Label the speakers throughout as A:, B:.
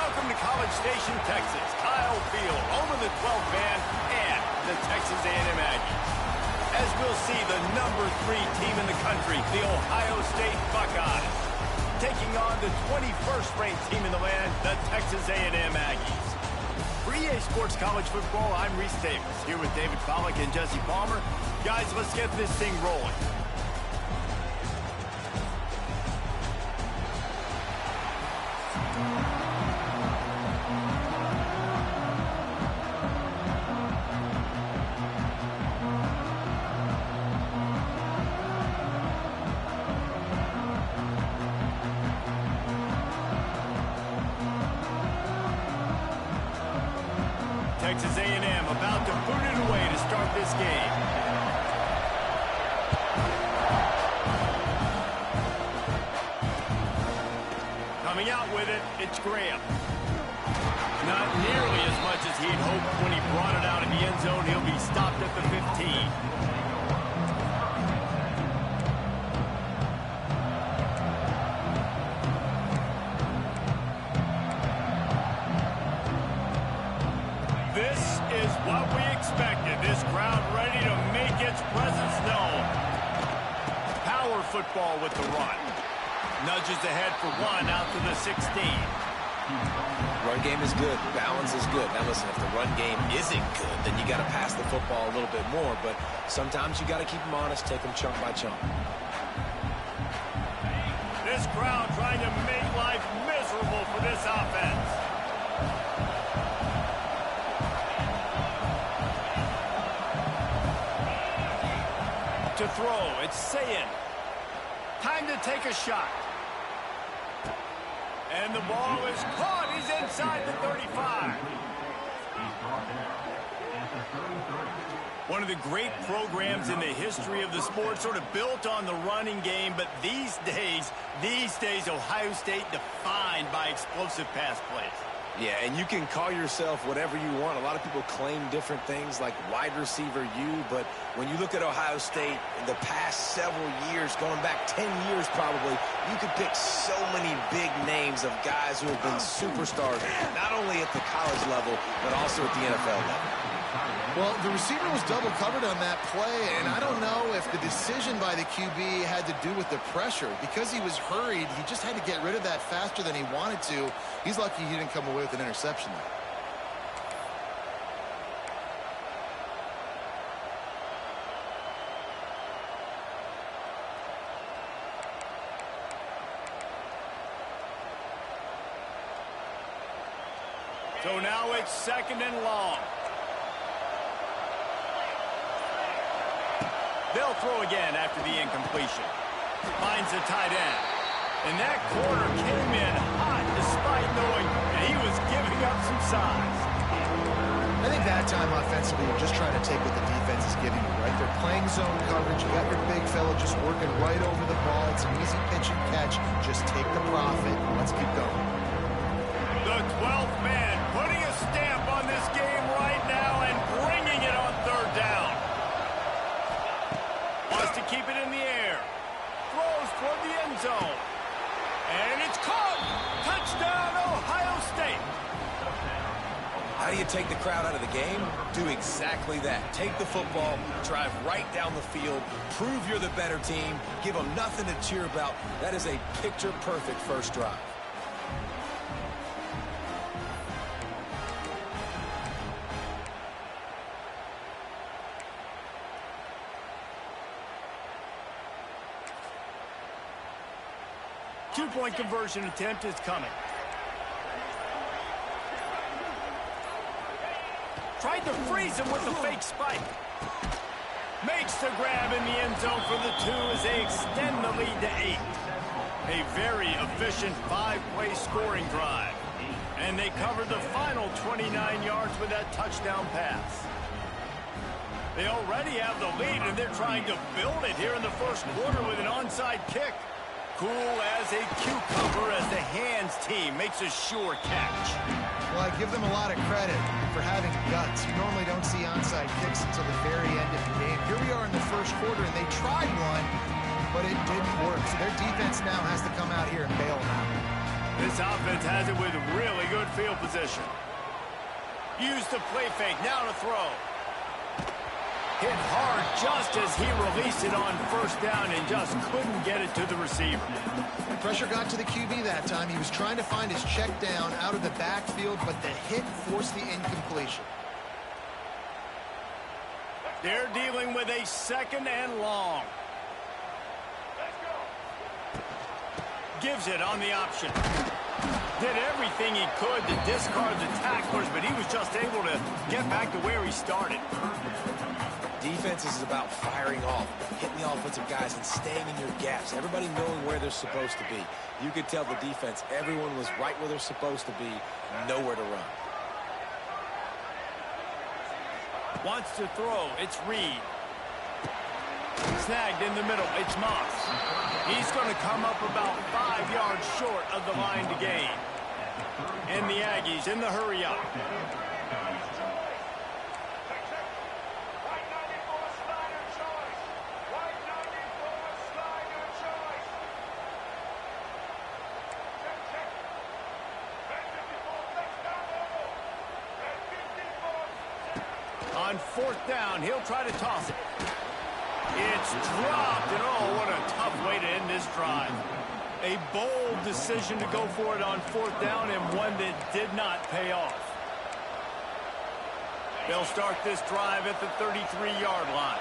A: Welcome to College Station, Texas. Kyle Field, home of the 12th man and the Texas A&M Aggies. As we'll see, the #3 team in the country, the Ohio State Buckeyes, taking on the 21st ranked team in the land, the Texas A&M Aggies. For EA Sports College Football, I'm Reese Davis, here with David Pollack and Jesse Palmer. Guys, let's get this thing rolling. Texas A&M about to put it away to start this game. Coming out with it, it's Graham. Not nearly as much as he'd hoped when he brought it out in the end zone. He'll be stopped at the 15. This is what we expected. This crowd ready to make its presence known. Power football with the run. Nudges ahead for one out to the 16.
B: Run game is good. Balance is good. Now listen, if the run game isn't good, then you got to pass the football a little bit more. But sometimes you got to keep them honest, take them chunk by chunk.
A: This crowd trying to make life miserable for this offense. To throw, it's Sayin. Time to take a shot. And the ball is caught. He's inside the 35. One of the great programs in the history of the sport, sort of built on the running game, but these days, Ohio State defined by explosive pass plays.
B: Yeah, and you can call yourself whatever you want. A lot of people claim different things like wide receiver U, but when you look at Ohio State, the past several years, going back 10 years probably, you could pick so many big names of guys who have been superstars, not only at the college level, but also at the NFL level.
C: Well, the receiver was double covered on that play, and I don't know if the decision by the QB had to do with the pressure. Because he was hurried, he just had to get rid of that faster than he wanted to. He's lucky he didn't come away with an interception there.
A: So now it's 2nd and long. They'll throw again after the incompletion. Finds the tight end. And that corner came in hot despite knowing that he was giving up some size.
C: I think that time offensively, you're just trying to take what the defense is giving you, right? They're playing zone coverage. You got your big fella just working right over the ball. It's an easy pitch and catch. Just take the profit. Let's keep going.
A: The 12th man putting a stamp on this game right now and bringing it on 3rd down. Wants to keep it in the air. Throws toward the end zone. And it's caught. Touchdown, Ohio State.
B: How do you take the crowd out of the game? Do exactly that. Take the football, drive right down the field, prove you're the better team, give them nothing to cheer about. That is a picture-perfect first drive.
A: Two-point conversion attempt is coming. Tried to freeze him with the fake spike. Makes the grab in the end zone for the 2 as they extend the lead to 8. A very efficient 5-play scoring drive. And they covered the final 29 yards with that touchdown pass. They already have the lead, and they're trying to build it here in the first quarter with an onside kick. Cool as a cucumber as the hands team makes a sure catch.
C: Well, I give them a lot of credit for having guts. You normally don't see onside kicks until the very end of the game. Here we are in the first quarter, and they tried one, but it didn't work. So their defense now has to come out here and bail them out.
A: This offense has it with really good field position. Use the play fake, now to throw. Hit hard just as he released it on first down and just couldn't get it to the receiver.
C: Pressure got to the QB that time. He was trying to find his check down out of the backfield, but the hit forced the incompletion.
A: They're dealing with a 2nd and long. Gives it on the option. Did everything he could to discard the tacklers, but he was just able to get back to where he started.
B: Defense is about firing off, hitting the offensive guys and staying in your gaps. Everybody knowing where they're supposed to be. You could tell the defense, everyone was right where they're supposed to be, nowhere to run.
A: Wants to throw, it's Reed. Snagged in the middle, it's Moss. He's going to come up about 5 yards short of the line to gain. And the Aggies in the hurry up. On 4th down, he'll try to toss it. It's dropped, and oh, what a tough way to end this drive. A bold decision to go for it on 4th down, and one that did not pay off. They'll start this drive at the 33-yard line.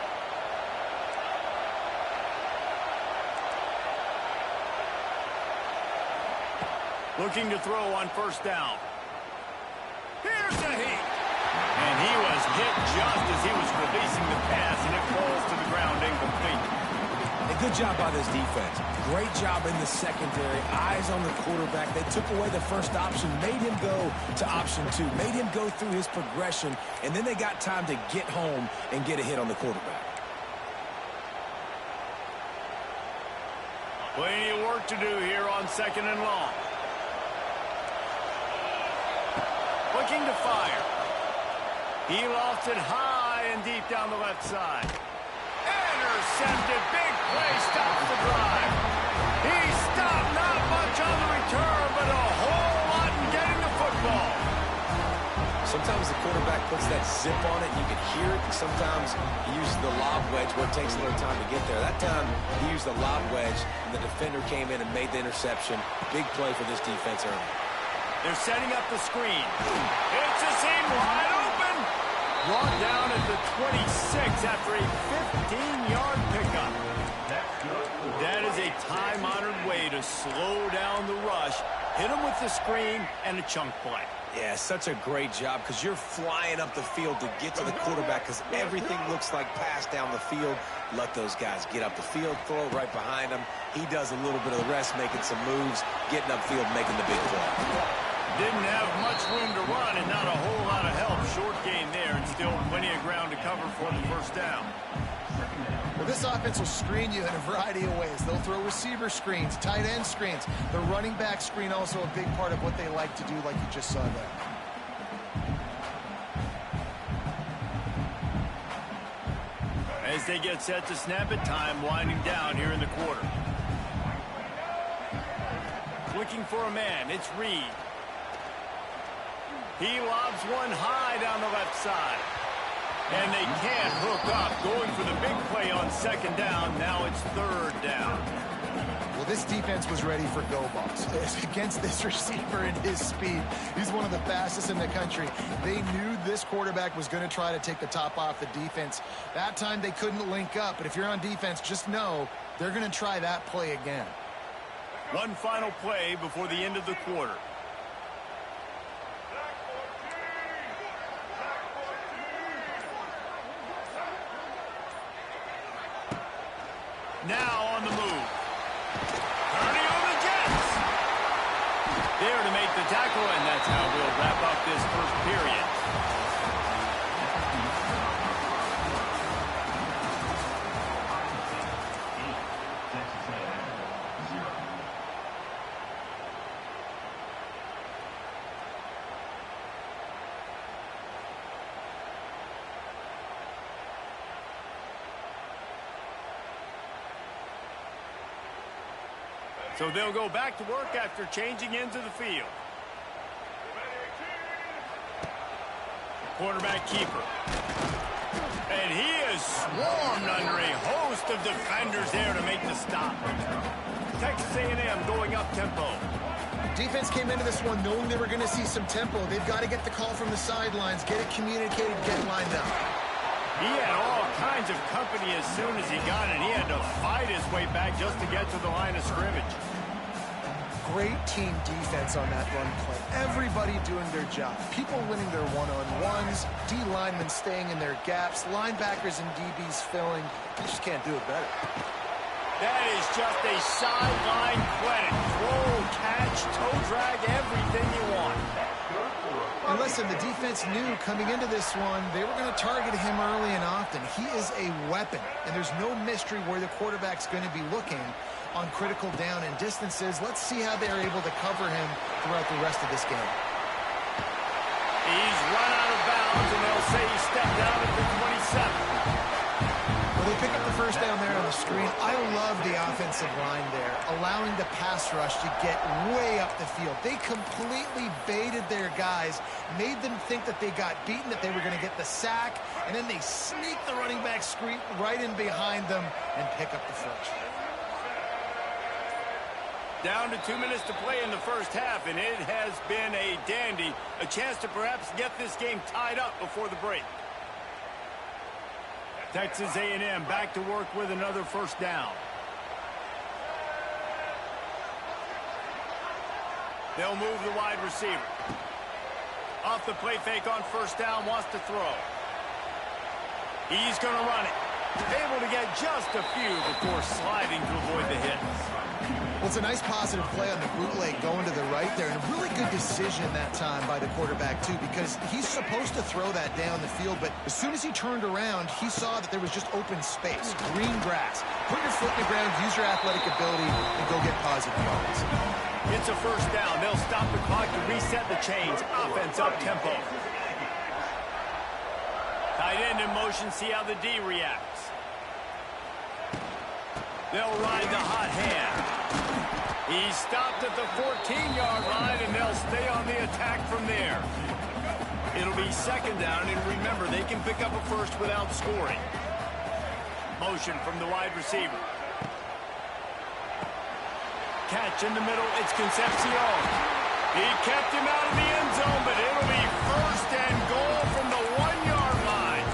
A: Looking to throw on 1st down. Here's the heat. And he was hit just as he was releasing the pass, and it falls to the ground incomplete.
B: A good job by this defense. Great job in the secondary. Eyes on the quarterback. They took away the first option, made him go to option 2, made him go through his progression, and then they got time to get home and get a hit on the quarterback.
A: Plenty of work to do here on 2nd and long. Looking to fire. He lofts it high and deep down the left side. Intercepted. Big play. Stops the drive. He stopped. Not much on the return, but a whole lot in getting the football.
B: Sometimes the quarterback puts that zip on it. You can hear it. And sometimes he uses the lob wedge where it takes a little time to get there. That time he used the lob wedge, and the defender came in and made the interception. Big play for this defense early.
A: They're setting up the screen. It's a seam wide open. Brought down at the 26 after a 15-yard pickup. That is a time-honored way to slow down the rush, hit him with the screen, and a chunk play.
B: Yeah, such a great job because you're flying up the field to get to the quarterback because everything looks like pass down the field. Let those guys get up the field, throw it right behind him. He does a little bit of the rest, making some moves, getting upfield, making the big play.
A: Didn't have much room to run and not a whole lot of help. Short gain there and still plenty of ground to cover for the 1st down.
C: Well, this offense will screen you in a variety of ways. They'll throw receiver screens, tight end screens. The running back screen also a big part of what they like to do, like you just saw there.
A: As they get set to snap it, time winding down here in the quarter. Looking for a man, it's Reed. He lobs one high down the left side. And they can't hook up, going for the big play on 2nd down. Now it's 3rd down.
C: Well, this defense was ready for go balls. Against this receiver and his speed, he's one of the fastest in the country. They knew this quarterback was going to try to take the top off the defense. That time they couldn't link up, but if you're on defense, just know they're going to try that play again.
A: One final play before the end of the quarter. Now on the move. Turning on the Jets. There to make the tackle, and that's how we'll wrap up this 1st period. So they'll go back to work after changing into the field. Quarterback keeper. And he is swarmed under a host of defenders there to make the stop. Texas A&M going up tempo.
C: Defense came into this one knowing they were going to see some tempo. They've got to get the call from the sidelines, get it communicated, get it lined up.
A: He had all kinds of company as soon as he got it. He had to fight his way back just to get to the line of scrimmage.
D: Great team defense on that run play. Everybody doing their job. People winning their one-on-ones, D linemen staying in their gaps, linebackers and DBs filling. You just can't do it better.
A: That is just a sideline credit. Throw, catch, toe drag, everything you want.
C: And listen, the defense knew coming into this one, they were going to target him early and often. He is a weapon, and there's no mystery where the quarterback's going to be looking on critical down and distances. Let's see how they're able to cover him throughout the rest of this game.
A: He's run out of bounds, and they'll say he stepped out at the 27.
C: Well, they pick up the first down there on the screen. I love the offensive line there, allowing the pass rush to get way up the field. They completely baited their guys, made them think that they got beaten, that they were going to get the sack, and then they sneak the running back screen right in behind them and pick up the first.
A: Down to 2 minutes to play in the first half, and it has been a dandy. A chance to perhaps get this game tied up before the break. Texas A&M back to work with another first down. They'll move the wide receiver. Off the play fake on first down, wants to throw. He's going to run it. Able to get just a few before sliding to avoid the hits.
C: Well, it's a nice positive play on the bootleg going to the right there, and a really good decision that time by the quarterback, too, because he's supposed to throw that down the field, but as soon as he turned around, he saw that there was just open space, green grass. Put your foot in the ground, use your athletic ability, and go get positive yards.
A: It's a first down. They'll stop the clock to reset the chains. Offense up tempo. Tight end in motion, see how the D reacts. They'll ride the hot hand. He stopped at the 14-yard line, and they'll stay on the attack from there. It'll be second down, and remember, they can pick up a first without scoring. Motion from the wide receiver. Catch in the middle, it's Concepcion. He kept him out of the end zone, but it'll be first and goal from the 1-yard line.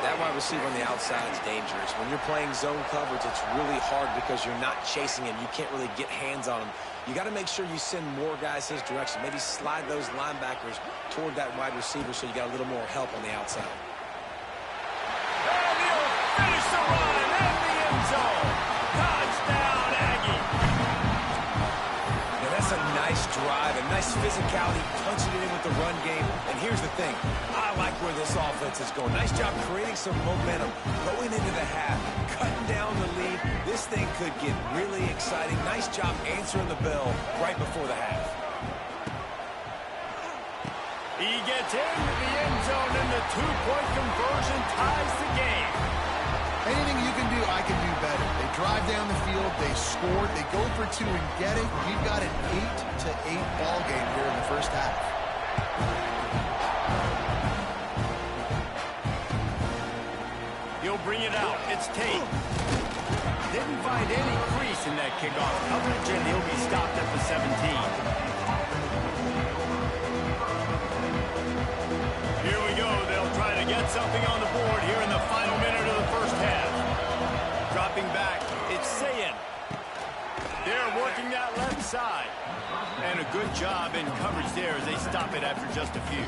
B: That wide receiver on the outside is dangerous. When you're playing zone coverage, it's really hard because you're not chasing him. You can't really get hands on him. You got to make sure you send more guys his direction. Maybe slide those linebackers toward that wide receiver so you got a little more help on the outside.
A: And he'll finish the run at the end zone. Touchdown, Aggie.
B: Now that's a nice drive, a nice physicality, punching it in with the run game. And here's the thing. I like where this offense is going. Nice job creating some momentum, going into the half, cutting down the lead. This thing could get really exciting. Nice job answering the bell right before the half.
A: He gets into the end zone, and the two-point conversion ties the game.
C: Anything you can do, I can do better. They drive down the field, they score, they go for two and get it. We've got an 8-8 ball game here in the first half.
A: He'll bring it out. It's Tate. Didn't find any crease in that kickoff coverage, and he'll be stopped at the 17. Here we go. They'll try to get something on the board here in the final minute of the first half. Dropping back, it's Sayin. They're working that left side. And a good job in coverage there as they stop it after just a few.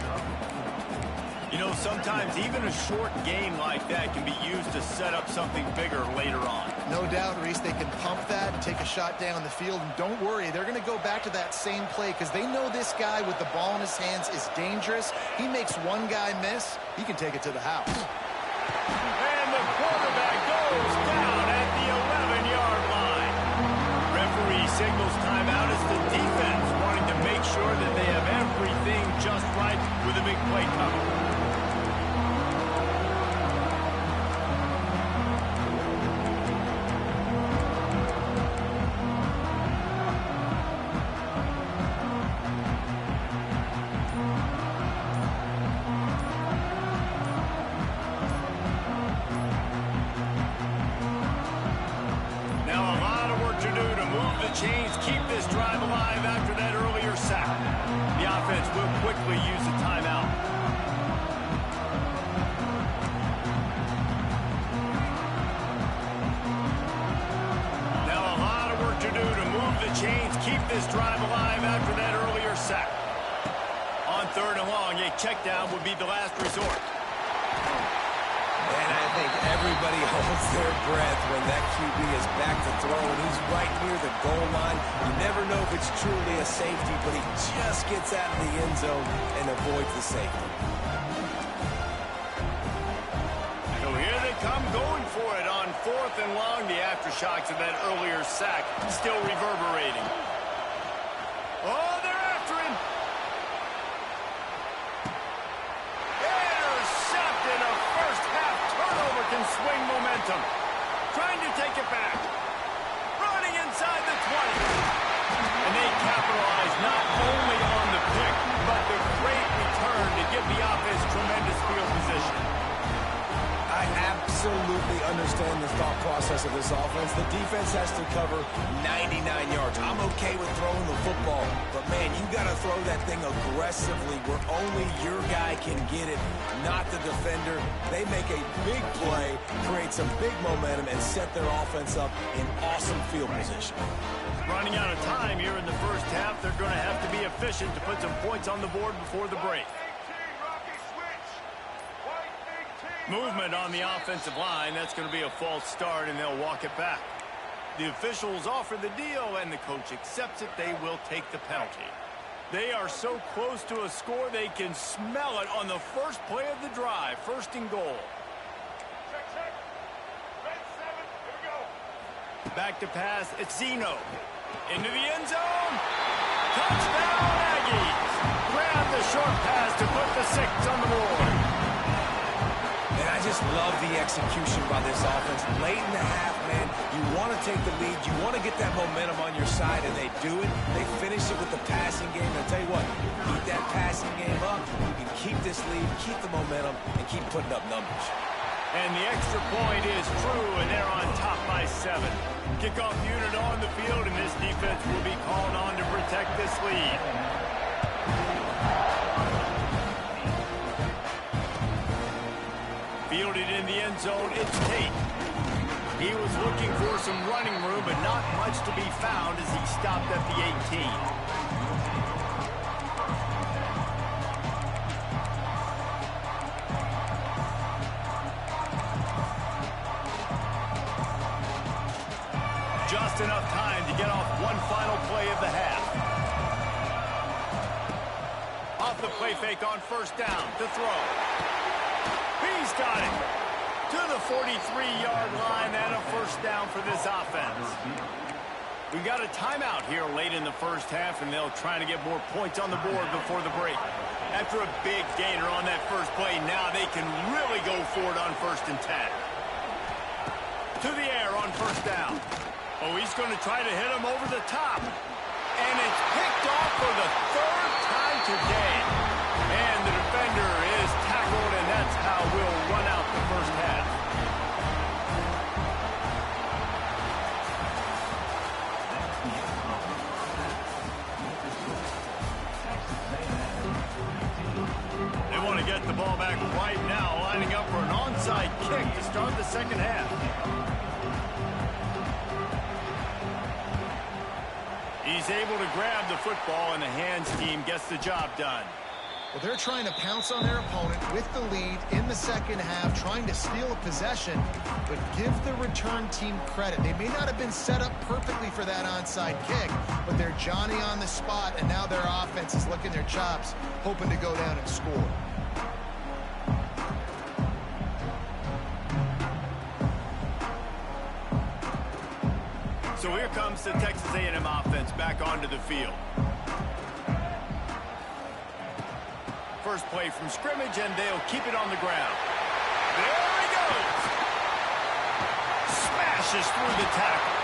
A: You know, sometimes even a short game like that can be used to set up something bigger later on.
C: No doubt, Reese, they can pump that and take a shot down the field. And don't worry, they're going to go back to that same play because they know this guy with the ball in his hands is dangerous. He makes one guy miss, he can take it to the house.
A: And the quarterback goes down at the 11-yard line. Referee signals timeout as the defense wanting to make sure that they have everything just right with a big play coming. chains, keep this drive alive after that earlier sack. The offense will quickly use a timeout. Now a lot of work to do to move the chains, keep this drive alive after that earlier sack. On 3rd and long, a check down would be the last resort.
B: And I think everybody holds their breath when that QB is back to throw, and he's right near the goal line. You never know if it's truly a safety, but he just gets out of the end zone and avoids the safety.
A: So here they come going for it on 4th and long. The aftershocks of that earlier sack still reverberating. Oh, they're after him. Intercepted. A first-half turnover can swing momentum. Trying to take it back. Running inside the 20. And they capitalize not only on the pick, but the great return to give the offense tremendous field position.
B: I absolutely understand the thought process of this offense. The defense has to cover 99 yards. I'm okay with throwing the football, but man, you got to throw that thing aggressively where only your guy can get it, not the defender. They make a big play, create some big momentum, and set their offense up in awesome field position.
A: Running out of time here in the first half, they're going to have to be efficient to put some points on the board before the break. Movement on the offensive line. That's going to be a false start, and they'll walk it back. The officials offer the deal, and the coach accepts it. They will take the penalty. They are so close to a score, they can smell it on the first play of the drive. 1st and goal. Back to pass. It's Zeno. Into the end zone. Touchdown, Aggies. Grab the short pass to put the 6 on the board.
B: And I just love the execution by this offense. Late in the half, man, you want to take the lead. You want to get that momentum on your side, and they do it. They finish it with the passing game. And I'll tell you what, keep that passing game up. You can keep this lead, keep the momentum, and keep putting up numbers.
A: And the extra point is true, and they're on top by 7. Kickoff unit on the field, and this defense will be called on to protect this lead. Fielded in the end zone, it's Tate. He was looking for some running room, but not much to be found as he stopped at the 18. Just enough time to get off one final play of the half. Off the play fake on 1st down to throw. He's got it to the 43-yard line and a 1st down for this offense. We've got a timeout here late in the first half, and they'll try to get more points on the board before the break. After a big gainer on that first play, now they can really go for it on 1st and 10. To the air on 1st down. Oh, he's going to try to hit him over the top. And it's picked off for the 3rd time today. And the defender is tackled, and that's how we'll run out the first half. They want to get the ball back right now, lining up for an onside kick to start the second half. He's able to grab the football, and the hands team gets the job done.
C: Well, they're trying to pounce on their opponent with the lead in the second half, trying to steal a possession, but give the return team credit. They may not have been set up perfectly for that onside kick, but they're Johnny on the spot, and now their offense is licking their chops, hoping to go down and score.
A: So here comes the Texas A&M offense back onto the field. First play from scrimmage, and they'll keep it on the ground. There he goes. Smashes through the tackle.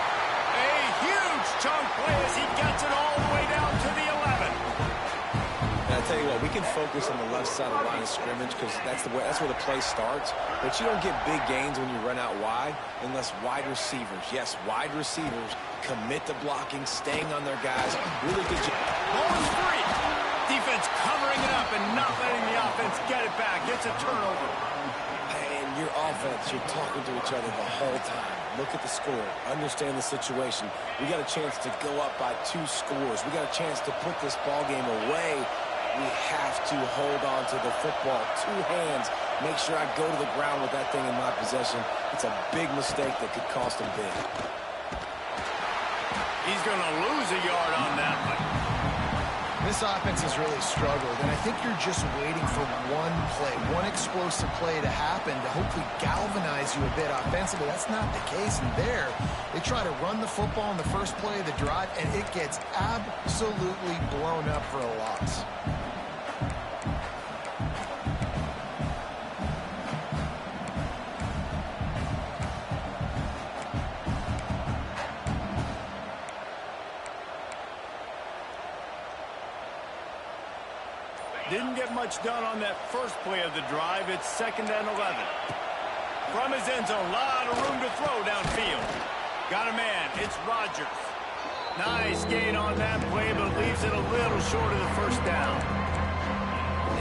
A: A huge chunk play as he gets it all the way down to the 11.
B: And I tell you what, we can focus on the left side of the line of scrimmage because that's where the play starts. But you don't get big gains when you run out wide unless wide receivers, yes, wide receivers, commit to blocking, staying on their guys. Really good job.
A: Ball is free. Defense covering it up and not letting the offense get it back. It's a turnover.
B: And your offense, you're talking to each other the whole time. Look at the score. Understand the situation. We got a chance to go up by 2 scores. We got a chance to put this ball game away. We have to hold on to the football. 2 hands. Make sure I go to the ground with that thing in my possession. It's a big mistake that could cost him big.
A: He's going to lose a yard on that one.
D: This offense has really struggled, and I think you're just waiting for one play, one explosive play to happen to hopefully galvanize you a bit offensively. That's not the case, and there, they try to run the football in the first play of the drive, and it gets absolutely blown up for a loss.
A: Didn't get much done on that first play of the drive. It's 2nd and 11. From his end zone, a lot of room to throw downfield. Got a man. It's Rodgers. Nice gain on that play, but leaves it a little short of the first down.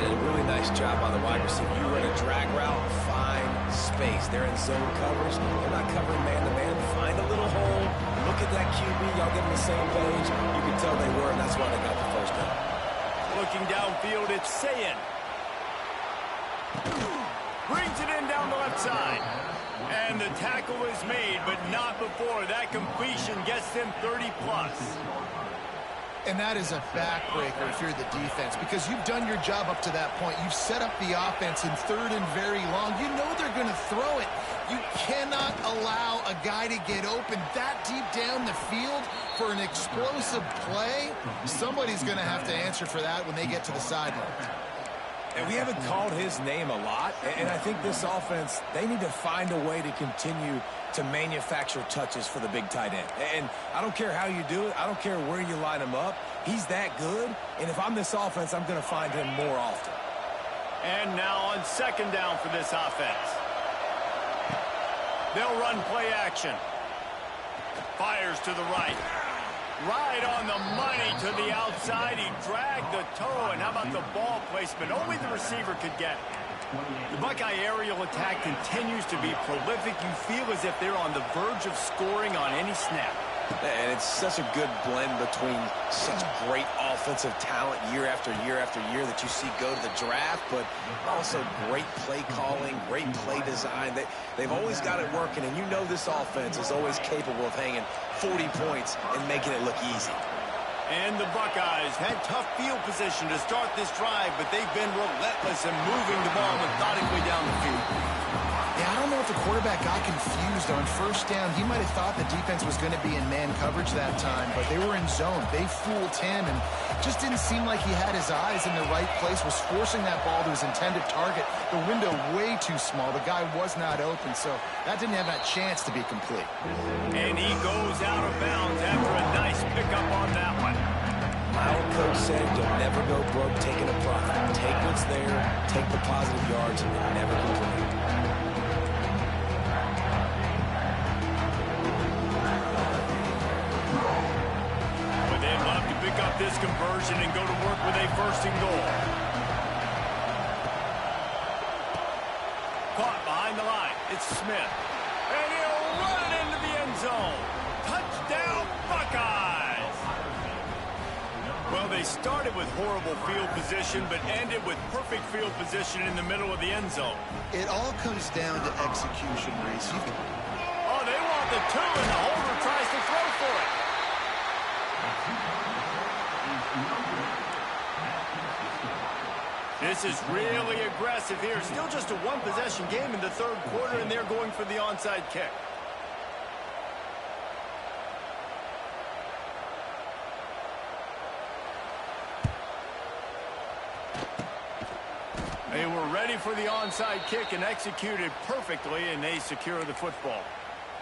B: And a really nice job by the wide receiver. You run a drag route, find space. They're in zone coverage. They're not covering man-to-man. Find a little hole. Look at that QB. Y'all get on the same page. You can tell they were, and that's why they got the first down.
A: Looking downfield, it's Sayin. Brings it in down the left side. And the tackle is made, but not before that completion gets them 30-plus.
D: And that is a backbreaker if you're the defense, because you've done your job up to that point. You've set up the offense in 3rd and very long. You know they're going to throw it. You cannot allow a guy to get open that deep down the field for an explosive play. Somebody's going to have to answer for that when they get to the sideline.
B: And we haven't called his name a lot, and I think this offense, they need to find a way to continue to manufacture touches for the big tight end. And I don't care how you do it. I don't care where you line him up. He's that good, and if I'm this offense, I'm going to find him more often.
A: And now on 2nd down for this offense. They'll run play action. Fires to the right. Right on the money to the outside. He dragged the toe, and how about the ball placement? Only the receiver could get it. The Buckeye aerial attack continues to be prolific. You feel as if they're on the verge of scoring on any snap.
B: And it's such a good blend between such great offensive talent year after year after year that you see go to the draft, but also great play calling, great play design. They've always got it working, and you know this offense is always capable of hanging 40 points and making it look easy.
A: And the Buckeyes had tough field position to start this drive, but they've been relentless in moving the ball methodically down the field.
D: Yeah, I don't know if the quarterback got confused on 1st down. He might have thought the defense was going to be in man coverage that time, but they were in zone. They fooled him, and just didn't seem like he had his eyes in the right place, was forcing that ball to his intended target. The window way too small. The guy was not open, so that didn't have that chance to be complete.
A: And he goes out of bounds after a nice pickup on that one.
B: My old coach said you'll never go broke taking a profit. Take what's there, take the positive yards, and never complain.
A: Up this conversion and go to work with a 1st and goal. Caught behind the line. It's Smith. And he'll run it into the end zone. Touchdown, Buckeyes! Well, they started with horrible field position, but ended with perfect field position in the middle of the end zone.
C: It all comes down to execution, Reese.
A: Oh, they want the 2, and the holder tries to throw for it. This is really aggressive here. Still just a 1-possession game in the 3rd quarter, and they're going for the onside kick. They were ready for the onside kick and executed perfectly, and they secure the football.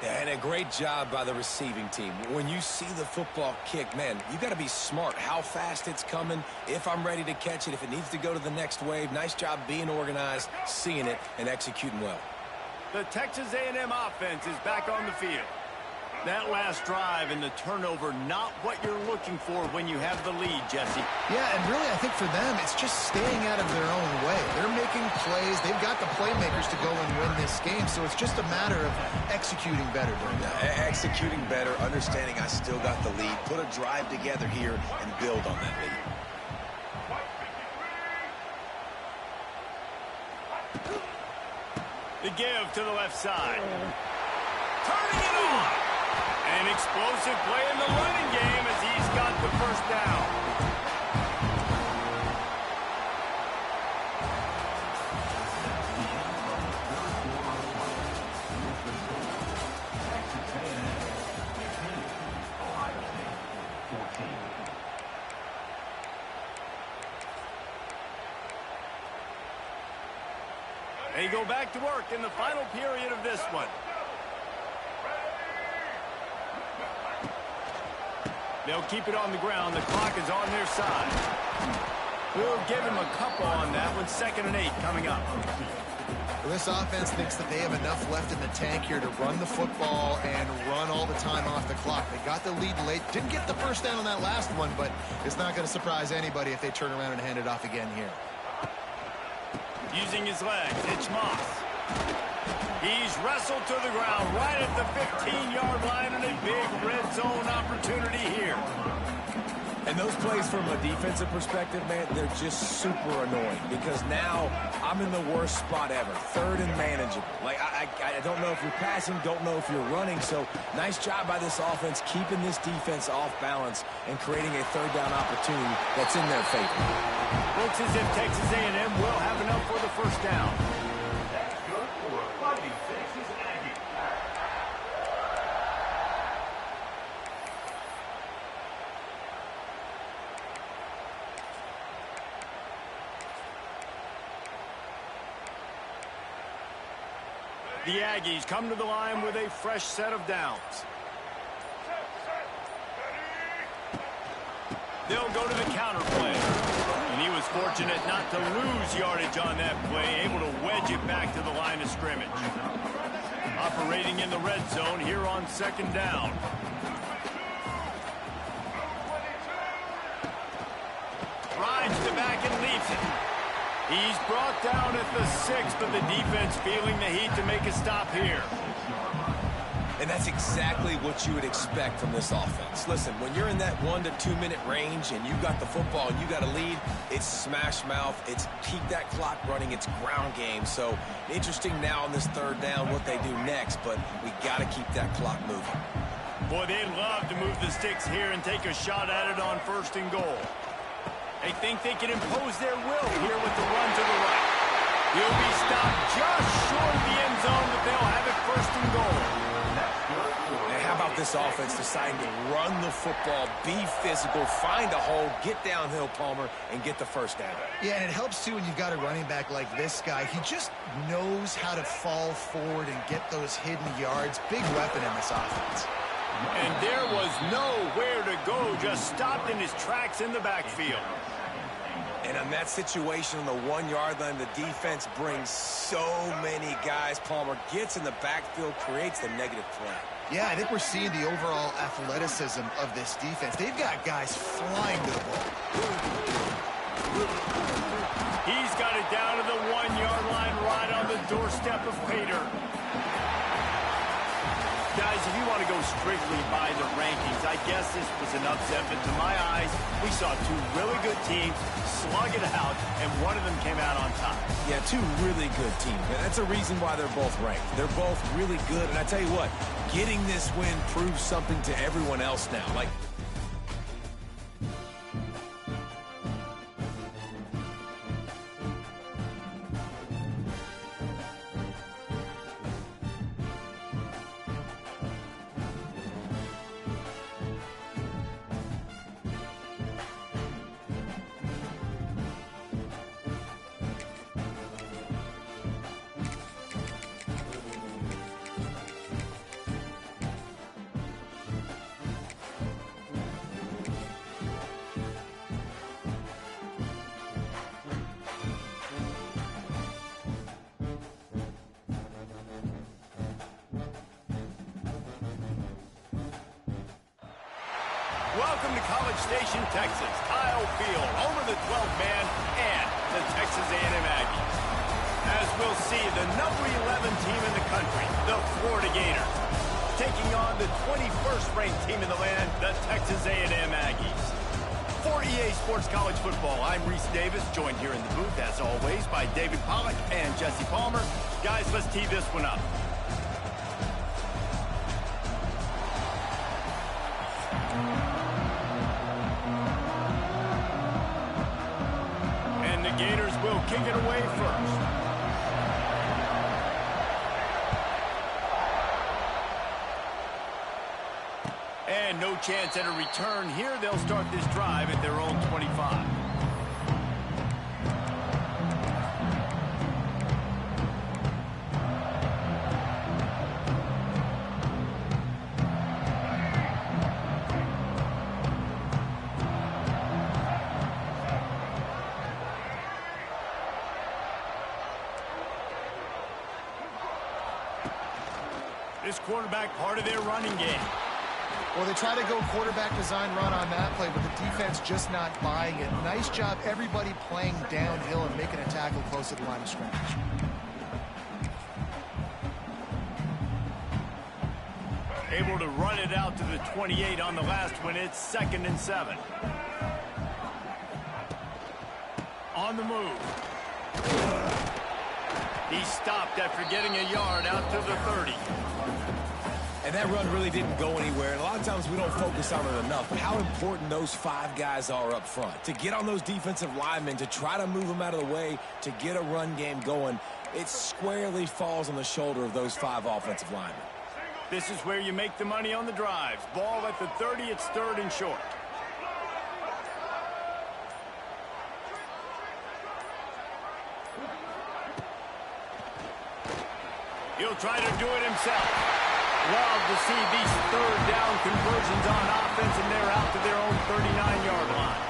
B: And a great job by the receiving team. When you see the football kick, man, you got to be smart how fast it's coming, if I'm ready to catch it, if it needs to go to the next wave. Nice job being organized, seeing it, and executing well.
A: The Texas A&M offense is back on the field. That last drive and the turnover, not what you're looking for when you have the lead, Jesse.
C: Yeah, and really I think for them, it's just staying out of their own way. They're making plays. They've got the playmakers to go and win this game, so it's just a matter of executing better during that.
B: Executing better, understanding I still got the lead. Put a drive together here and build on that lead.
A: The give to the left side. Turning it on. An explosive play in the running game as he's got the first down. They go back to work in the final period of this one. They'll keep it on the ground. The clock is on their side. We'll give him a couple on that one. 2nd and 8 coming up.
C: Well, this offense thinks that they have enough left in the tank here to run the football and run all the time off the clock. They got the lead late. Didn't get the first down on that last one, but it's not going to surprise anybody if they turn around and hand it off again here.
A: Using his legs, it's Moss. He's wrestled to the ground right at the 15-yard line and a big red zone opportunity here.
B: And those plays from a defensive perspective, man, they're just super annoying because now I'm in the worst spot ever. 3rd and manageable. Like, I don't know if you're passing, don't know if you're running. So nice job by this offense keeping this defense off balance and creating a 3rd down opportunity that's in their favor.
A: Looks as if Texas A&M will have enough for the first down. The Aggies come to the line with a fresh set of downs. They'll go to the counter play. And he was fortunate not to lose yardage on that play, able to wedge it back to the line of scrimmage. Operating in the red zone here on 2nd down. Rides the back and leaves it. He's brought down at the 6, but the defense feeling the heat to make a stop here.
B: And that's exactly what you would expect from this offense. Listen, when you're in that 1 to 2 minute range and you got the football and you got a lead, it's smash mouth, it's keep that clock running, it's ground game. So interesting now on this 3rd down what they do next, but we got to keep that clock moving.
A: Boy, they'd love to move the sticks here and take a shot at it on 1st and goal. They think they can impose their will here with the run to the right. He'll be stopped just short of the end zone, but they'll have it 1st and goal.
B: Now, how about this offense deciding to run the football, be physical, find a hole, get downhill, Palmer, and get the first down?
C: Yeah, and it helps, too, when you've got a running back like this guy. He just knows how to fall forward and get those hidden yards. Big weapon in this offense.
A: And there was nowhere to go, just stopped in his tracks in the backfield.
B: And on that situation on the 1-yard line, the defense brings so many guys. Palmer gets in the backfield, creates the negative play.
C: Yeah, I think we're seeing the overall athleticism of this defense. They've got guys flying to the ball.
A: He's got it down to the 1-yard line right on the doorstep of Pater. Guys, if you want to go strictly by the rankings, I guess this was an upset, but to my eyes, we saw 2 really good teams slug it out, and one of them came out on top.
B: Yeah, 2 really good teams, and that's a reason why they're both ranked. They're both really good, and I tell you what, getting this win proves something to everyone else now. Like,
A: Welcome to College Station, Texas. Kyle Field, home of the 12th man and the Texas A&M Aggies. As we'll see, the number 11 team in the country, the Florida Gators, taking on the 21st ranked team in the land, the Texas A&M Aggies. For EA Sports College Football, I'm Reese Davis, joined here in the booth, as always, by David Pollack and Jesse Palmer. Guys, let's tee this one up. And the Gators will kick it away first. And no chance at a return here. They'll start this drive at their own 25. This quarterback part of their running game.
D: Well, they try to go quarterback design run on that play, but the defense just not buying it. Nice job, everybody playing downhill and making a tackle close to the line of scrimmage.
A: Able to run it out to the 28 on the last one. It's 2nd and 7. On the move. He stopped after getting a yard out to the 30.
B: And that run really didn't go anywhere. And a lot of times we don't focus on it enough. But how important those 5 guys are up front. To get on those defensive linemen, to try to move them out of the way, to get a run game going, it squarely falls on the shoulder of those 5 offensive linemen.
A: This is where you make the money on the drives. Ball at the 30, it's 3rd and short. He'll try to do it himself. Love to see these 3rd down conversions on offense, and they're out to their own 39-yard line.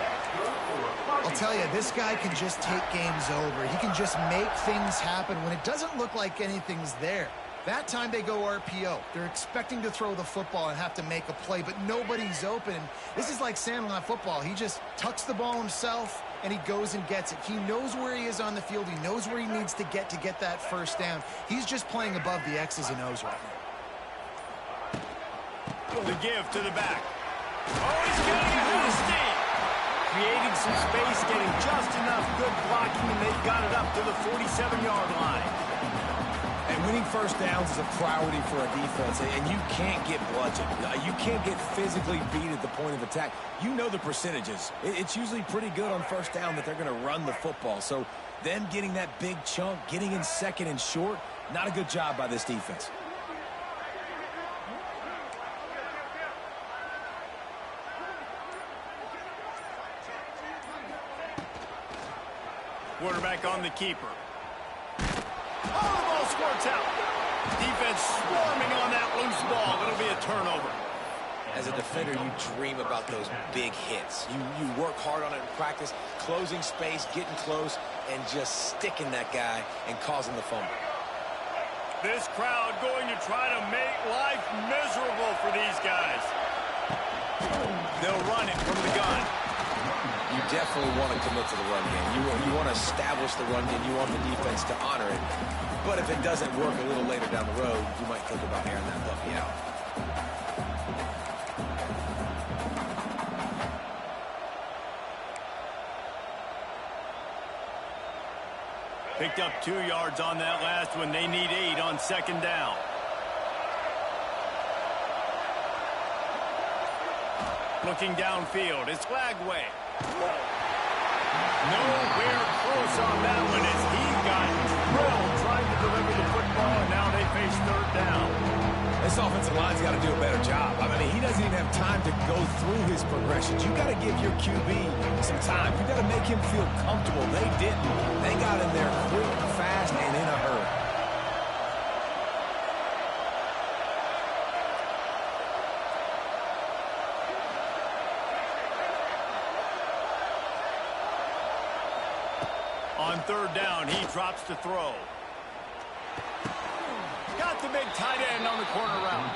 D: I'll tell you, this guy can just take games over. He can just make things happen when it doesn't look like anything's there. That time they go RPO. They're expecting to throw the football and have to make a play, but nobody's open. This is like Sandlot football. He just tucks the ball himself, and he goes and gets it. He knows where he is on the field. He knows where he needs to get that first down. He's just playing above the X's and O's right now.
A: The give to the back. Oh, he's getting ahead of steam. Creating some space, getting just enough good blocking, and they've got it up to the 47-yard line.
B: And winning first downs is a priority for a defense, and you can't get bludgeoned. You can't get physically beat at the point of attack. You know the percentages. It's usually pretty good on first down that they're going to run the football. So them getting that big chunk, getting in 2nd and short, not a good job by this defense.
A: Quarterback on the keeper. Oh, the ball squirts out. Defense swarming on that loose ball. It'll be a turnover.
B: As a defender, you dream about those big hits. You work hard on it in practice, closing space, getting close, and just sticking that guy and causing the fumble.
A: This crowd going to try to make life miserable for these guys. They'll run it from the gun.
B: You definitely want to commit to the run game. You want to establish the run game. You want the defense to honor it. But if it doesn't work a little later down the road, you might think about airing that puppy out.
A: Picked up 2 yards on that last one. They need 8 on 2nd down. Looking downfield, it's Flagway. Nowhere close on that one as he got drilled trying to deliver the football, and now they face 3rd down.
B: This offensive line's got to do a better job. I mean, he doesn't even have time to go through his progressions. You got to give your QB some time. You got to make him feel comfortable. They didn't. They got in there quick, fast, and in a hurry.
A: On 3rd down, he drops to throw. Got the big tight end on the corner route.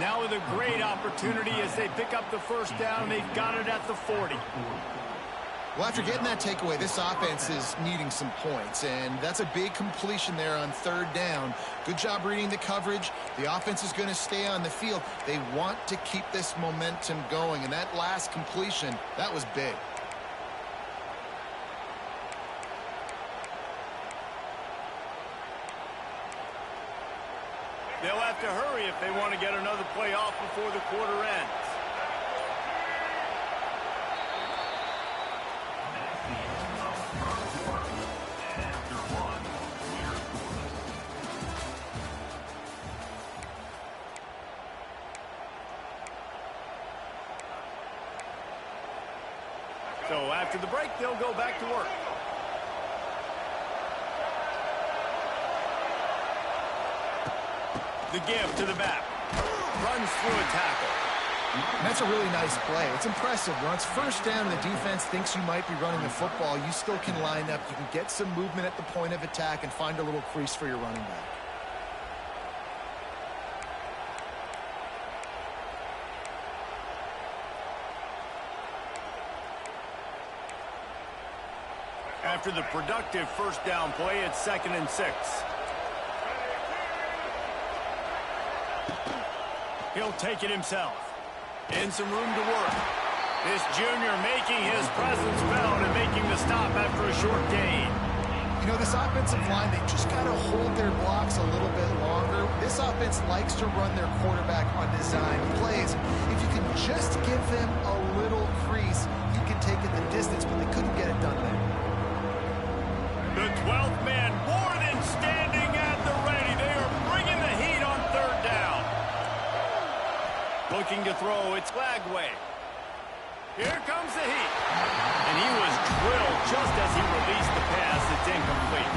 A: Now with a great opportunity as they pick up the first down. They've got it at the 40.
C: Well, after getting that takeaway, this offense is needing some points, and that's a big completion there on third down. Good job reading the coverage. The offense is going to stay on the field. They want to keep this momentum going, and that last completion, that was big.
A: They'll have to hurry if they want to get another play off before the quarter ends. So after the break, they'll go back to work. The give to the back. Runs through a tackle.
C: And that's a really nice play. It's impressive. Once first down and the defense thinks you might be running the football, you still can line up. You can get some movement at the point of attack and find a little crease for your running back.
A: After the productive first down play, it's 2nd and 6. He'll take it himself. In some room to work. This junior making his presence felt and making the stop after a short gain.
C: You know, this offensive line, they just got to hold their blocks a little bit longer. This offense likes to run their quarterback on design plays. If you can just give them a little crease, you can take it the distance, but they couldn't get it done there.
A: The 12th man more than standing at the ready. They are bringing the heat on third down. Looking to throw, it's Lagway. Here comes the heat. And he was drilled just as he released the pass. It's incomplete.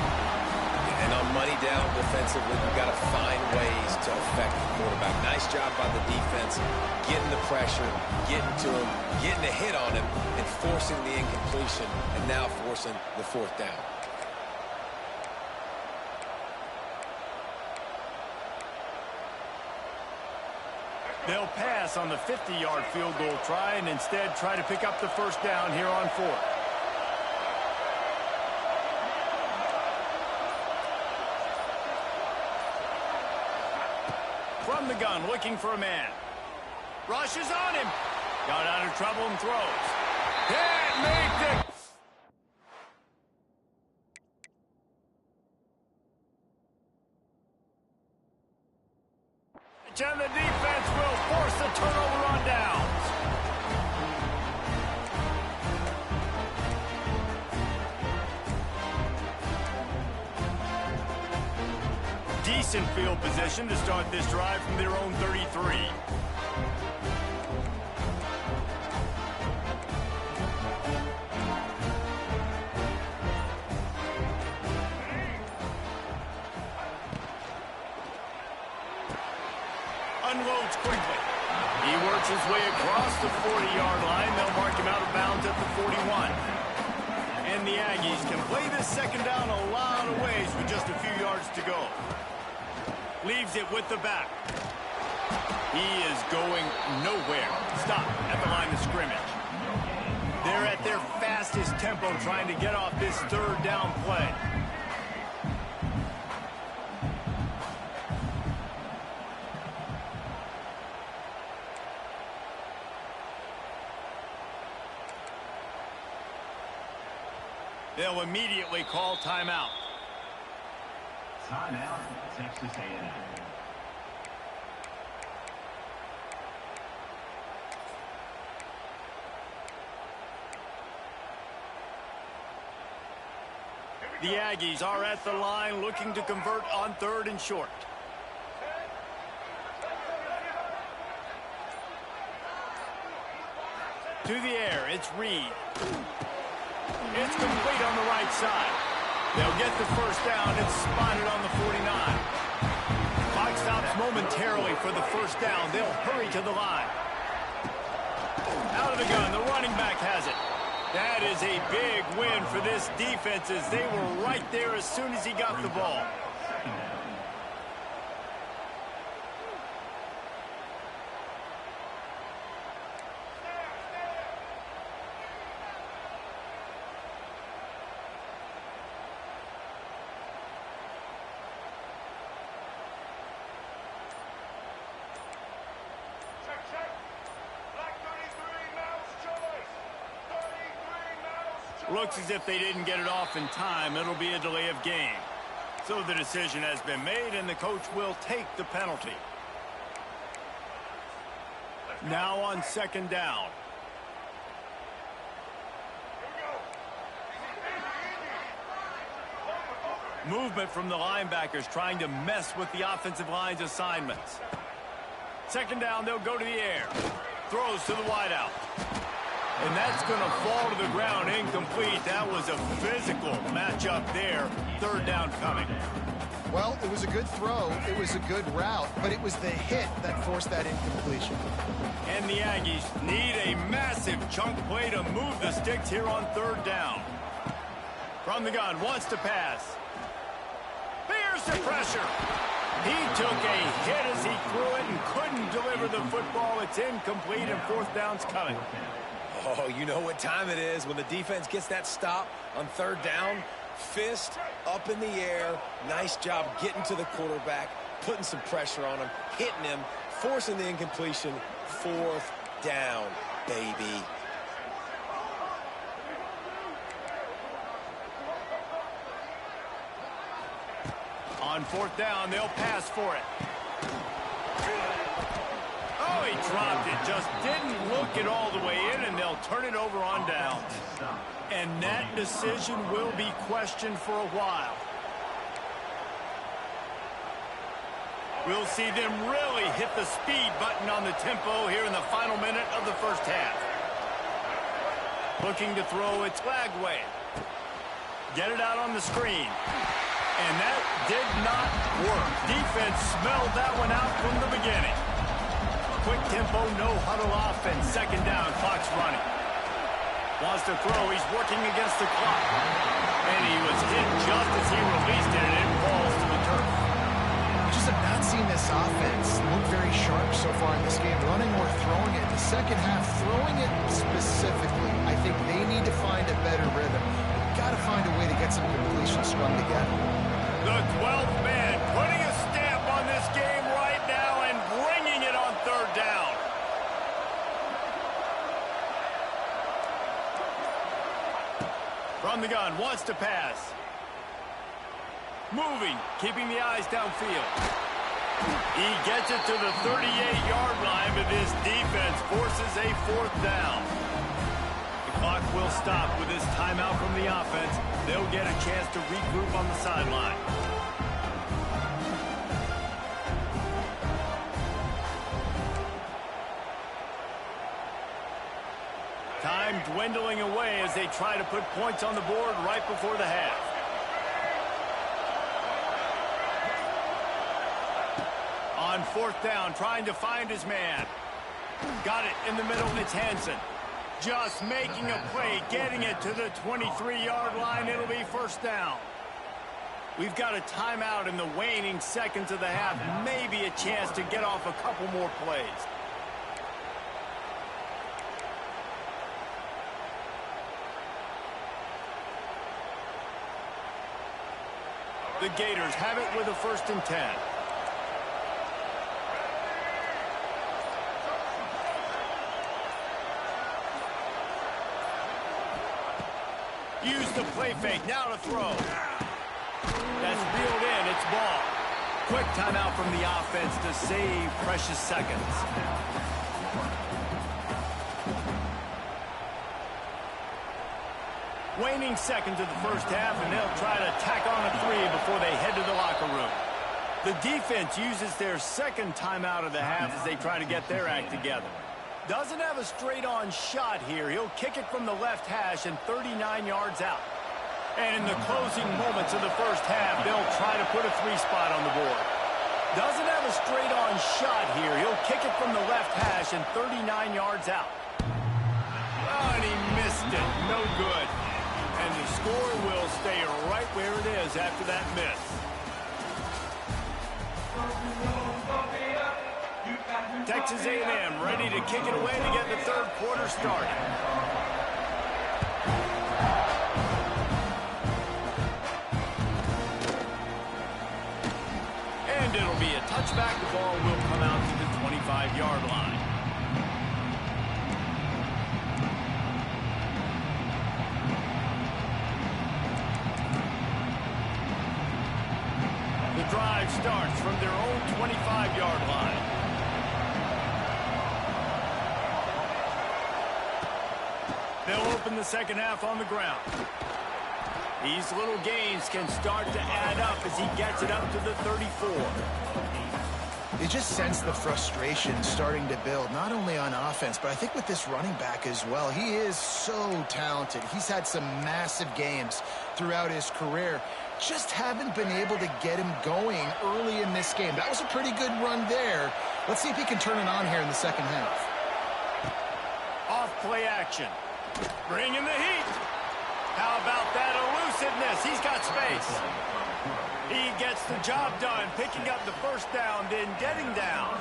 B: And on money down defensively, you've got to find ways to affect the quarterback. Nice job by the defense, getting the pressure, getting to him, getting a hit on him, and forcing the incompletion, and now forcing the fourth down.
A: They'll pass on the 50-yard field goal try and instead try to pick up the first down here on 4th. From the gun, looking for a man. Rushes on him. Got out of trouble and throws. Can't make the... And the defense will force the turnover on downs. Decent field position to start this drive from their own 33. Unloads quickly. He works his way across the 40-yard line. They'll mark him out of bounds at the 41. And the Aggies can play this second down a lot of ways with just a few yards to go. Leaves it with the back. He is going nowhere. Stop at the line of scrimmage. They're at their fastest tempo trying to get off this third down play. They'll immediately call timeout.
E: Timeout, Texas A&M.
A: The Aggies are at the line looking to convert on 3rd and short. To the air, it's Reed. It's complete on the right side. They'll get the first down. It's spotted on the 49. Clock stops momentarily for the first down. They'll hurry to the line. Out of the gun, the running back has it. That is a big win for this defense as they were right there as soon as he got the ball. Looks as if they didn't get it off in time. It'll be a delay of game. So the decision has been made, and the coach will take the penalty. Now on second down. Movement from the linebackers trying to mess with the offensive line's assignments. Second down, they'll go to the air. Throws to the wideout. And that's going to fall to the ground incomplete. That was a physical matchup there. Third down coming.
D: Well, it was a good throw. It was a good route, but it was the hit that forced that incompletion.
A: And the Aggies need a massive chunk play to move the sticks here on third down. From the gun, wants to pass. Here's the pressure. He took a hit as he threw it and couldn't deliver the football. It's incomplete and fourth down's coming.
B: Oh, you know what time it is when the defense gets that stop on third down. Fist up in the air. Nice job getting to the quarterback, putting some pressure on him, hitting him, forcing the incompletion. Fourth down, baby.
A: On fourth down, they'll pass for it. Oh, he dropped it. Just didn't look it all the way in, and they'll turn it over on down. And that decision will be questioned for a while. We'll see them really hit the speed button on the tempo here in the final minute of the first half. Looking to throw, it's Lagway. Get it out on the screen. And that did not work. Defense smelled that one out from the beginning. Quick tempo, no huddle offense. Second down, clock's running. Wants to throw, he's working against the clock. And he was hit just as he released it, and it falls to the turf.
D: Just have not seen this offense look very sharp so far in this game, running or throwing it. The second half, throwing it specifically, I think they need to find a better rhythm. Got to find a way to get some completions strung together.
A: The 12th man putting a stamp on this game right now and bringing it on third down. From the gun, wants to pass. Moving, keeping the eyes downfield. He gets it to the 38-yard line, but this defense forces a fourth down. The clock will stop with this timeout from the offense. They'll get a chance to regroup on the sideline. Time dwindling away as they try to put points on the board right before the half. On fourth down, trying to find his man. Got it in the middle, it's Hansen. Just making a play, getting it to the 23-yard line. It'll be first down. We've got a timeout in the waning seconds of the half. Maybe a chance to get off a couple more plays. The Gators have it with a 1st and 10. Use the play fake, now to throw. That's reeled in, it's ball. Quick timeout from the offense to save precious seconds. Waning seconds of the first half, and they'll try to tack on a 3 before they head to the locker room. The defense uses their second timeout of the half as they try to get their act together. Doesn't have a straight-on shot here. He'll kick it from the left hash and 39 yards out. And in the closing moments of the first half, they'll try to put a 3 spot on the board. Doesn't have a straight-on shot here. He'll kick it from the left hash and 39 yards out. Oh, and he missed it. No good. And the score will stay right where it is after that miss. Texas A&M ready to kick it away to get the third quarter started. And it'll be a touchback. The ball will come out to the 25-yard line. drive starts from their own 25-yard line. They'll open the second half on the ground. These little gains can start to add up as he gets it up to the 34.
C: You just sense the frustration starting to build, not only on offense, but I think with this running back as well. He is so talented. He's had some massive games throughout his career. Just haven't been able to get him going early in this game. That was a pretty good run there. Let's see if he can turn it on here in the second half.
A: Off play action. Bringing the heat. How about that elusiveness? He's got space. He gets the job done, picking up the first down, then getting down.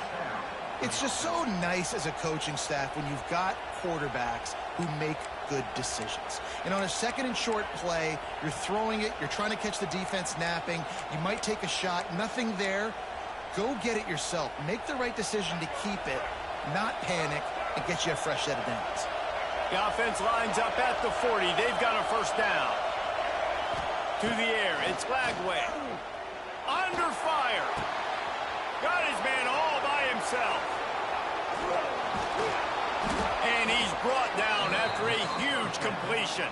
C: It's just so nice as a coaching staff when you've got quarterbacks who make good decisions. And on a second and short play, you're throwing it, you're trying to catch the defense napping, you might take a shot, nothing there. Go get it yourself. Make the right decision to keep it, not panic, and get you a fresh set of downs.
A: The offense lines up at the 40. They've got a first down. To the air, it's Lagway. Under fire. Got his man all by himself. And he's brought down after a huge completion.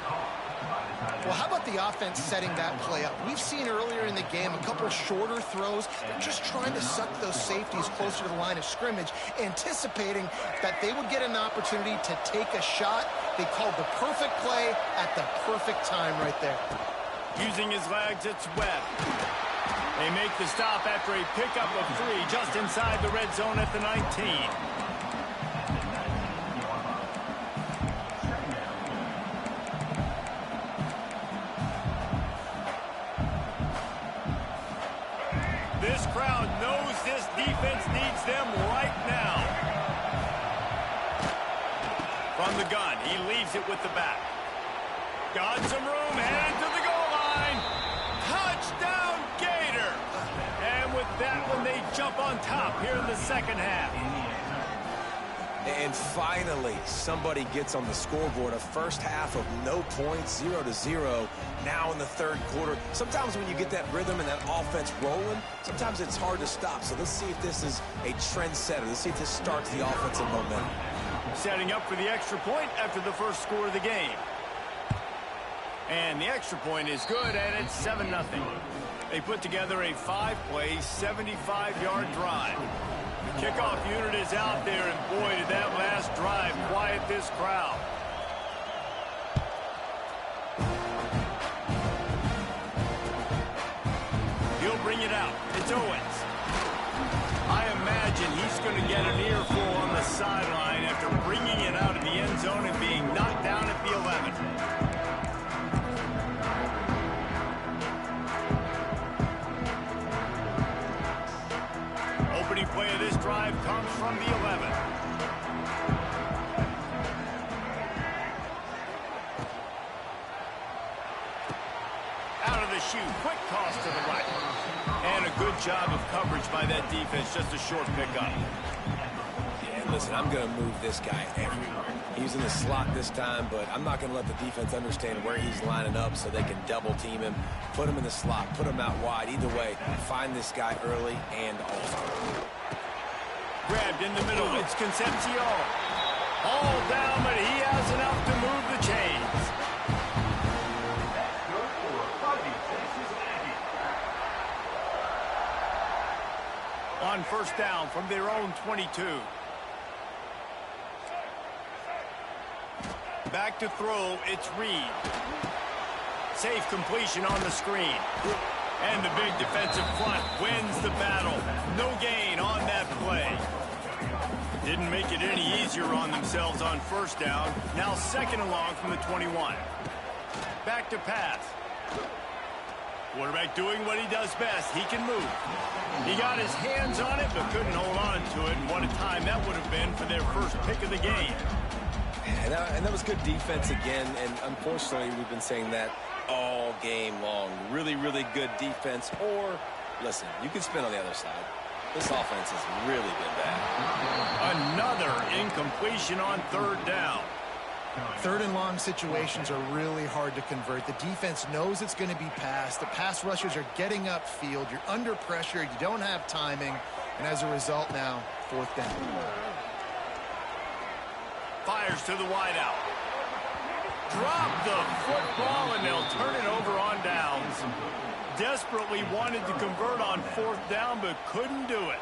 C: Well, how about the offense setting that play up? We've seen earlier in the game a couple shorter throws. They're just trying to suck those safeties closer to the line of scrimmage, anticipating that they would get an opportunity to take a shot. They called the perfect play at the perfect time right there.
A: Using his legs, it's Webb. They make the stop after a pickup of 3 just inside the red zone at the 19. This crowd knows this defense needs them right now. From the gun, he leaves it with the back. Got some room, headed to the goal line. Touchdown, Gator! And with that one, they jump on top here in the second half.
B: And finally, somebody gets on the scoreboard. A first half of no points, 0-0. Now in the third quarter. Sometimes when you get that rhythm and that offense rolling, sometimes it's hard to stop. So let's see if this is a trendsetter. Let's see if this starts the offensive momentum.
A: Setting up for the extra point after the first score of the game. And the extra point is good, and it's 7-0. They put together a 5-play, 75-yard drive. The kickoff unit is out there, and boy, did that last drive quiet this crowd. He'll bring it out. It's Owens. I imagine he's going to get an earful on the sideline after bringing it out of the end zone and being knocked down at the 11. Opening play of this drive comes from the 11. Out of the chute, quick toss to the right. And a good job of coverage by that defense, just a short pickup.
B: Yeah, listen, I'm going to move this guy everywhere. He's in the slot this time, but I'm not going to let the defense understand where he's lining up so they can double team him, put him in the slot, put him out wide. Either way, find this guy early and often.
A: Grabbed in the middle, it's Concepcion. All down, but he has enough to move the chains. On first down from their own 22. Back to throw, it's Reed. Safe completion on the screen. And the big defensive front wins the battle. No gain on that play. Didn't make it any easier on themselves on first down. Now second along from the 21. Back to pass. Quarterback doing what he does best. He can move. He got his hands on it, but couldn't hold on to it. And what a time that would have been for their first pick of the game.
B: And that was good defense again. And unfortunately, we've been saying that all game long. Really, really good defense. Or, listen, you can spin on the other side. This offense has really been bad.
A: Another incompletion on third down.
C: Third and long situations are really hard to convert. The defense knows it's going to be passed. The pass rushers are getting upfield. You're under pressure. You don't have timing. And as a result now, fourth down.
A: Fires to the wideout. Drop the football, and they'll turn it over on downs. Desperately wanted to convert on fourth down, but couldn't do it.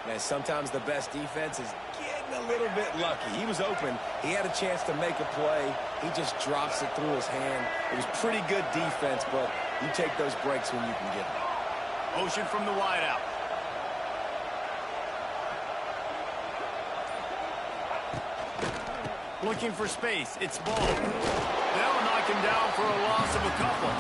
B: Man, sometimes the best defense is getting a little bit lucky. He was open. He had a chance to make a play. He just drops it through his hand. It was pretty good defense, but you take those breaks when you can get them.
A: Motion from the wideout. Looking for space. It's Ball. They'll knock him down for a loss of a couple.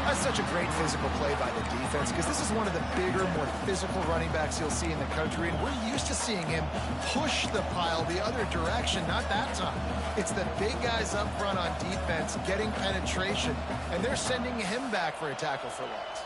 D: That's such a great physical play by the defense because this is one of the bigger, more physical running backs you'll see in the country, and we're used to seeing him push the pile the other direction. Not that time. It's the big guys up front on defense getting penetration, and they're sending him back for a tackle for loss.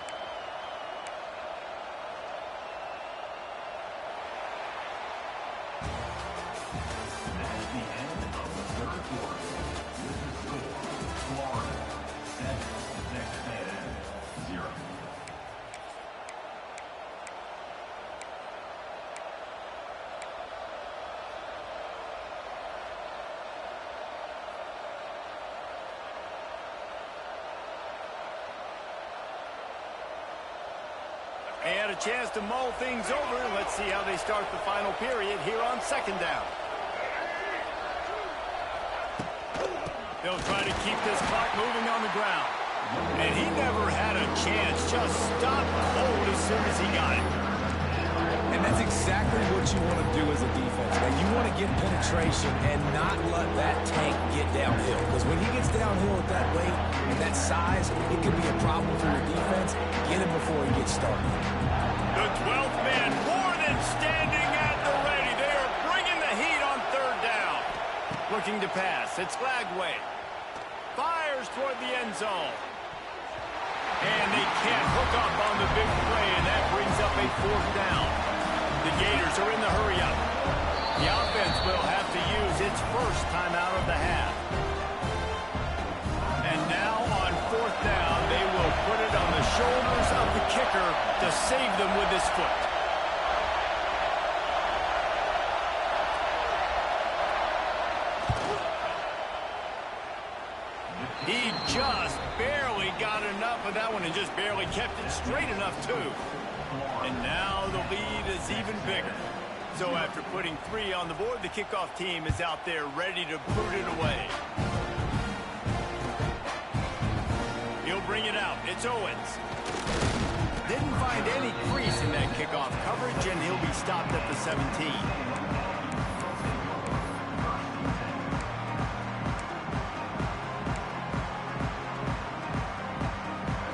A: They had a chance to mull things over. Let's see how they start the final period here on second down. They'll try to keep this clock moving on the ground. And he never had a chance. Just stopped cold as soon as he got it.
B: And that's exactly what you want to do as a defense. Now, you want to get penetration and not let that tank get downhill. Because when he gets downhill at that weight and that size, it could be a problem for your defense. Get him before he gets started.
A: The 12th man more than standing at the ready. They are bringing the heat on third down. Looking to pass. It's Lagway. Fires toward the end zone. And they can't hook up on the big play, and that brings up a fourth down. The Gators are in the hurry-up. The offense will have to use its first timeout of the half. And now on fourth down, they will put it on the shoulders of the kicker to save them with his foot. He just barely got enough of that one and just barely kept it straight enough, too. And now the lead is even bigger. So after putting 3 on the board, the kickoff team is out there ready to boot it away. He'll bring it out. It's Owens. Didn't find any crease in that kickoff coverage, and he'll be stopped at the 17.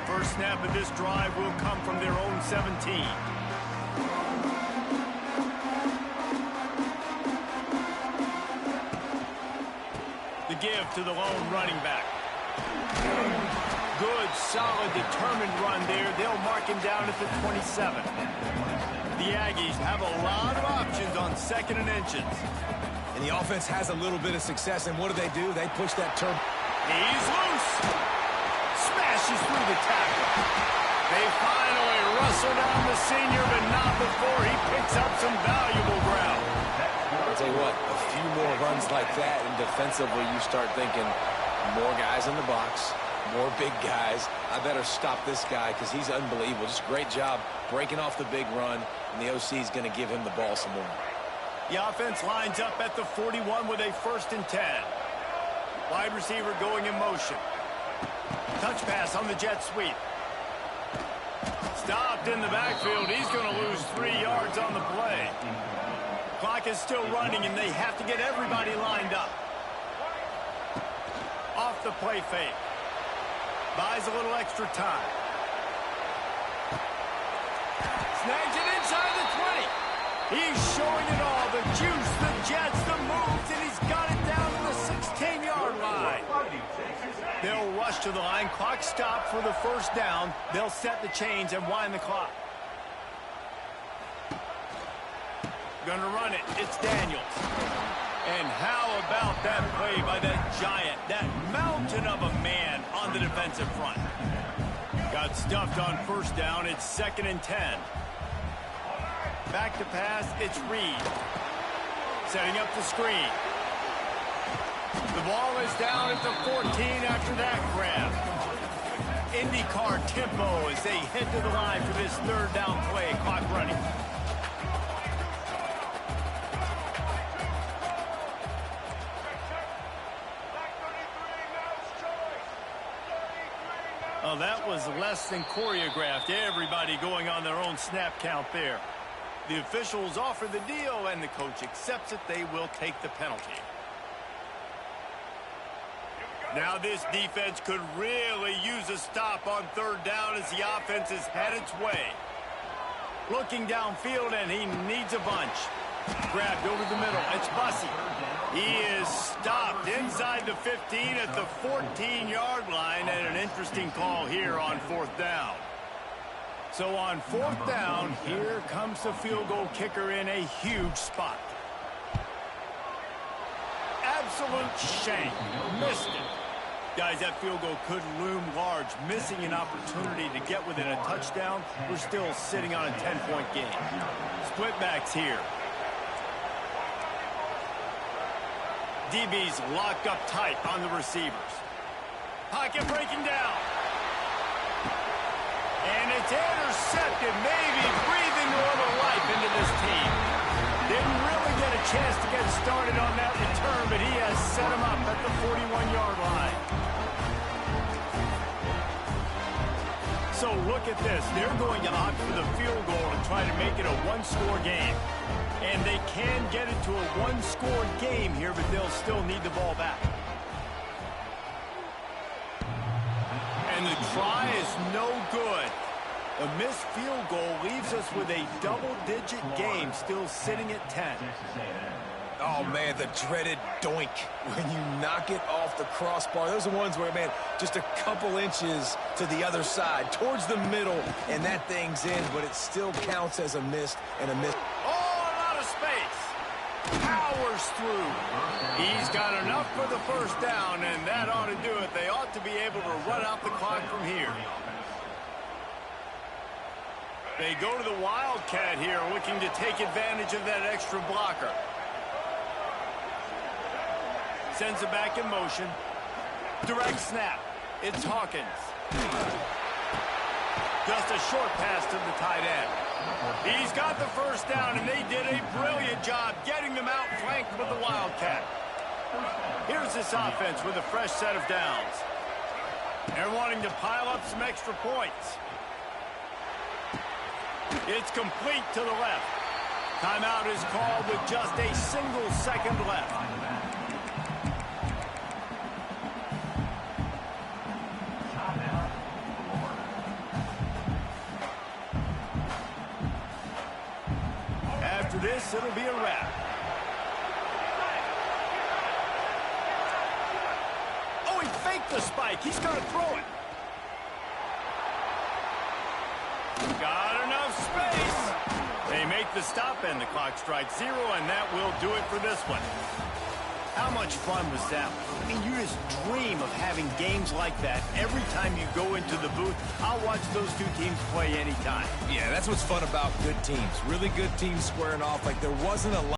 A: First snap of this drive will come from their own 17. The give to the lone running back. Good, solid, determined run there. They'll mark him down at the 27. The Aggies have a lot of options on 2nd and inches.
B: And the offense has a little bit of success, and what do? They push that turn.
A: He's loose. Smashes through the tackle. They finally wrestle down the senior, but not before he picks up some valuable ground.
B: I'll tell you what, a few more runs like that, and defensively you start thinking more guys in the box, more big guys. I better stop this guy because he's unbelievable. Just great job breaking off the big run, and the OC is going to give him the ball some more.
A: The offense lines up at the 41 with a 1st and 10. Wide receiver going in motion. Touch pass on the jet sweep. Stopped in the backfield. He's going to lose 3 yards on the play. Clock is still running, and they have to get everybody lined up. Off the play fake. Buys a little extra time. Snags it inside the 20. He's showing it all. The juice, the jets, the moves, and he's got it down to the 16-yard line. They'll rush to the line. Clock stopped for the first down. They'll set the chains and wind the clock. Gonna run it. It's Daniels. And how about that play by that giant, that mountain of a man on the defensive front? Got stuffed on first down. It's 2nd and 10. Back to pass. It's Reed. Setting up the screen. The ball is down at the 14 after that grab. IndyCar tempo as they head to the line for this 3rd down play. Clock running. Oh, that was less than choreographed. Everybody going on their own snap count there. The officials offer the deal, and the coach accepts it. They will take the penalty. Now this defense could really use a stop on 3rd down as the offense has had its way. Looking downfield, and he needs a bunch. Grabbed over the middle. It's Bussey. He is stopped inside the 15 at the 14-yard line, and an interesting call here on 4th down. So on 4th down, here comes the field goal kicker in a huge spot. Absolute shame. Missed it. Guys, that field goal could loom large. Missing an opportunity to get within a touchdown. We're still sitting on a 10-point game. Split backs here. DB's locked up tight on the receivers. Pocket breaking down. And it's intercepted, maybe breathing a little life into this team. Didn't really get a chance to get started on that return, but he has set him up at the 41-yard line. So look at this. They're going to opt for the field goal to try to make it a one-score game. And they can get it to a one-score game here, but they'll still need the ball back. And the try is no good. A missed field goal leaves us with a double-digit game, still sitting at 10.
B: Oh, man, the dreaded doink when you knock it off the crossbar. Those are ones where, man, just a couple inches to the other side, towards the middle, and that thing's in, but it still counts as a miss and a miss.
A: Oh, a lot of space. Powers through. He's got enough for the 1st down, and that ought to do it. They ought to be able to run out the clock from here. They go to the Wildcat here, looking to take advantage of that extra blocker. Sends it back in motion. Direct snap. It's Hawkins. Just a short pass to the tight end. He's got the 1st down, and they did a brilliant job getting them out flanked with the Wildcat. Here's this offense with a fresh set of downs. They're wanting to pile up some extra points. It's complete to the left. Timeout is called with just a single second left. After this, it'll be a wrap. Oh, he faked the spike. He's going to throw it. Got enough space. They make the stop, and the clock strikes 0, and that will do it for this one. How much fun was that? I mean, you just dream of having games like that every time you go into the booth. I'll watch those two teams play anytime.
B: Yeah, that's what's fun about good teams. Really good teams squaring off. Like, there wasn't a lot.